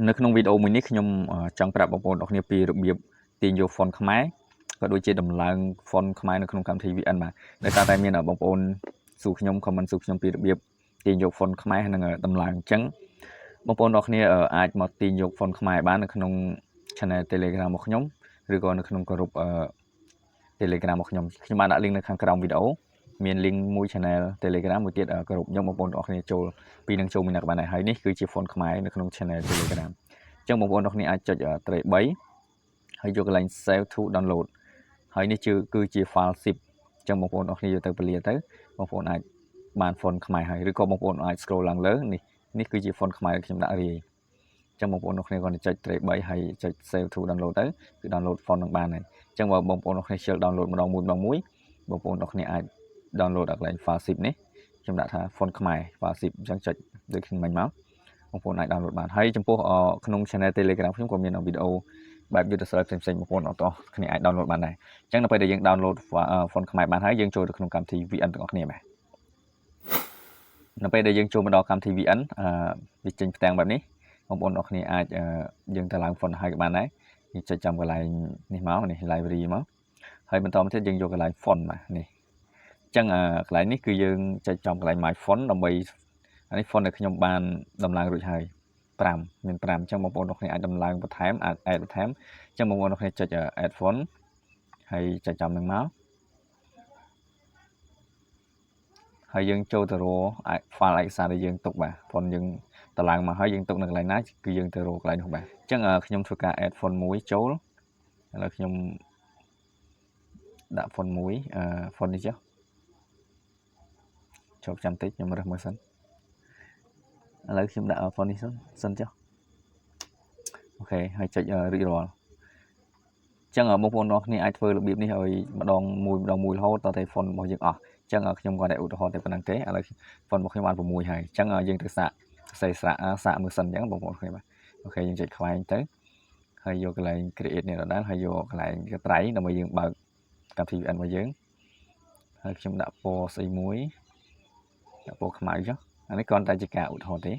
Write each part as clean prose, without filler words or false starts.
នៅក្នុងវីដេអូមួយនេះខ្ញុំចង់ប្រាប់បងប្អូនអរគ្នាពីរបៀបទាញយក font ខ្មែរក៏ដូចជាដំឡើង font ខ្មែរនៅក្នុងកម្មវិធី VN បាទដោយសារតែមានបងប្អូនសួរខ្ញុំ comment សួរខ្ញុំពីរបៀបទាញយក font ខ្មែរនិងដំឡើងអញ្ចឹងបងប្អូនអរគ្នាអាចមកទាញយក font ខ្មែរបាននៅក្នុង channel Telegram របស់ខ្ញុំឬក៏នៅក្នុង group Telegram របស់ខ្ញុំបានដាក់ link នៅខាងក្រោមវីដេអូមាន link មួយ channel Telegram មួយទៀត group ខ្ញុំបងប្អូនអរគ្នាចូលពីនឹងចូលមួយណាក៏បានដែរហើយនេះគឺជា font ខ្មែរនៅក្នុង channel Telegram អញ្ចឹងបងប្អូនអរគ្នាអាចចុចត្រី3ហើយយកកន្លែង save to download ហើយនេះគឺជា file zip អញ្ចឹងបងប្អូនអរគ្នាយកទៅពលាទៅបងប្អូនអាចបាន font ខ្មែរហើយឬក៏បងប្អូនអាច scroll ឡើងលើនេះគឺជា font ខ្មែរខ្ញុំដាក់រាយអញ្ចឹងបងប្អូនអរគ្នាគាត់ចុចត្រី3ហើយចុច save to download ទៅគឺ download font នឹងបានហើយអញ្ចឹងបើបងប្អូនអរគ្នាជិល download ម្ដងមួយបងប្អូនអរគ្នាអាច download ដល់កន្លែង file zip នេះខ្ញុំដាក់ថា font ខ្មែរ file zip អញ្ចឹងចុចដូចខ្ញុំមិញមកបងប្អូនអាច download បានហើយចំពោះក្នុង channel Telegram ខ្ញុំក៏មានវីដេអូបែបយុទ្ធសាស្ត្រផ្សេងៗបងប្អូនអរគ្នាអាច download បានដែរអញ្ចឹងនៅពេលដែលយើង download font ខ្មែរបានហើយយើងចូលទៅក្នុងកម្មវិធី VN ទាំងអស់គ្នាបាទនៅពេលដែលយើងចូលមកដល់កម្មវិធី VN វាចេញផ្ទាំងបែបនេះបងប្អូនអរគ្នាអាចយើងទៅឡើង font ហើយក៏បានដែរយើងចុចចាំកន្លែងនេះមកនេះ library មកហើយបន្តមកទៀតយើងយកកន្លែង font បាទនេះអញ្ចឹងកន្លែងនេះគឺយើងចុចចំកន្លែង my font ដើម្បីអានេះ font ដែលខ្ញុំបានដំឡើងរួចហើយ5មាន5អញ្ចឹងបងប្អូនអរគ្នាអាចដំឡើងបន្ថែមអាច add បន្ថែមអញ្ចឹងបងប្អូនអរគ្នាចុច add font ហើយចុចចំនឹងមកហើយយើងចូលទៅរក file ឯកសារដែលយើងទុកបាទ font យើងតឡើងមកហើយយើងទុកនៅកន្លែងណាគឺយើងទៅរកកន្លែងនោះបាទអញ្ចឹងខ្ញុំធ្វើការ add font មួយចូលឥឡូវខ្ញុំដាក់ font មួយfont នេះចុះជប់ចាំតិចខ្ញុំរើសមើលសិនឥឡូវខ្ញុំដាក់ font នេះសិនចុះអូខេហើយចុចរួចរាល់អញ្ចឹងបងប្អូនអរគ្នាអាចធ្វើរបៀបនេះឲ្យម្ដងមួយរហូតដល់តែ font របស់យើងអស់អញ្ចឹងខ្ញុំគាត់តែឧទាហរណ៍តែប៉ុណ្្នឹងទេឥឡូវ font របស់ខ្ញុំបាន6ហើយអញ្ចឹងយើងទៅសាកមើលសិនអញ្ចឹងបងប្អូនគ្នាបាទអូខេយើងចុចខ្វែងទៅហើយយកកន្លែង create នេះដដែលហើយយកកន្លែងកត្រៃដើម្បីយើងបើកកម្មវិធី VN របស់យើងហើយខ្ញុំដាក់ពណ៌ស្អីមួយដាក់ពណ៌ខ្មៅចុះអានេះគ្រាន់តែជាការឧទាហរណ៍ទេ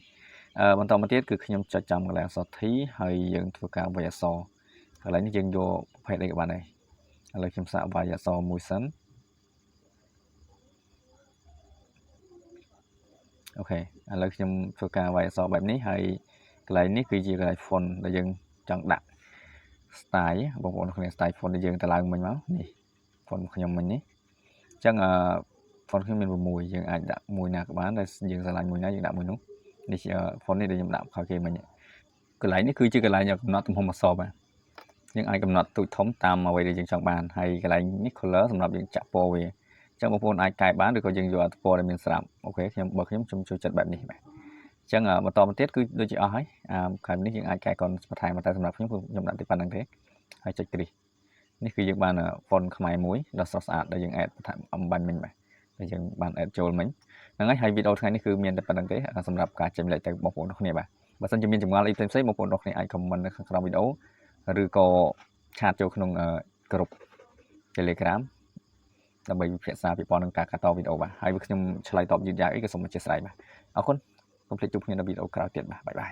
បន្តមកទៀតគឺខ្ញុំចុចចំកន្លែងអក្សរ T ហើយយើងធ្វើការវាយអក្សរកន្លែងនេះយើងយកប្រភេទអីក៏បានដែរឥឡូវខ្ញុំសាកវាយអក្សរមួយសិនអូខេឥឡូវខ្ញុំធ្វើការវាយអក្សរបែបនេះហើយកន្លែងនេះគឺជាកន្លែង font ដែលយើងចង់ដាក់ style បងប្អូនគ្នា style font ដែលយើងទៅឡើងមិញមកនេះ font ខ្ញុំមិញនេះអញ្ចឹងfont ខ្ញុំមាន6យើងអាចដាក់មួយណាក៏បានតែយើងឆ្លាញ់មួយណាយើងដាក់មួយនោះនេះជា font នេះដែលខ្ញុំដាក់ខោគេមិញកន្លែងនេះគឺជាកន្លែងកំណត់ទំហំអក្សរបាទយើងអាចកំណត់ទូចធំតាមអ្វីដែលយើងចង់បានហើយកន្លែងនេះ color សម្រាប់យើងចាក់ពណ៌វាអញ្ចឹងបងប្អូនអាចកែបានឬក៏យើងយកពណ៌ដែលមានស្រាប់អូខេខ្ញុំចូលចិត្តបែបនេះបាទអញ្ចឹងបន្តមកទៀតគឺដូចជាអស់ហើយខាងនេះយើងអាចកែកនបន្ថែមតែសម្រាប់ខ្ញុំដាក់តែប៉ុណ្្នឹងទេហើយចុចគ្រីសនេះគឺយើងបាន font ខ្មែរមួយដ៏ស្រស់ស្អាតដែលយើង add បន្ថែមអំបញ្ញមិញបាទដែលយើងបាន add ចូលមិញហ្នឹងហើយវីដេអូថ្ងៃនេះគឺមានតែប៉ុណ្្នឹងទេសម្រាប់ការចែករំលែកទៅបងប្អូនគ្នាបាទបើសិនជាមានចម្ងល់អីផ្សេងៗបងប្អូនគ្នាអាច comment នៅខាងក្រោមវីដេអូឬក៏ឆាតចូលក្នុងក្រុម Telegram ដើម្បីពិភាក្សាពីព័ត៌មានការកាត់តវីដេអូបាទហើយខ្ញុំឆ្លើយតបយឺតយ៉ាវអីក៏សូមអធិស្ឋានបាទអរគុណកុំភ្លេចជួបគ្នានៅវីដេអូក្រោយទៀតបាទបាយបាយ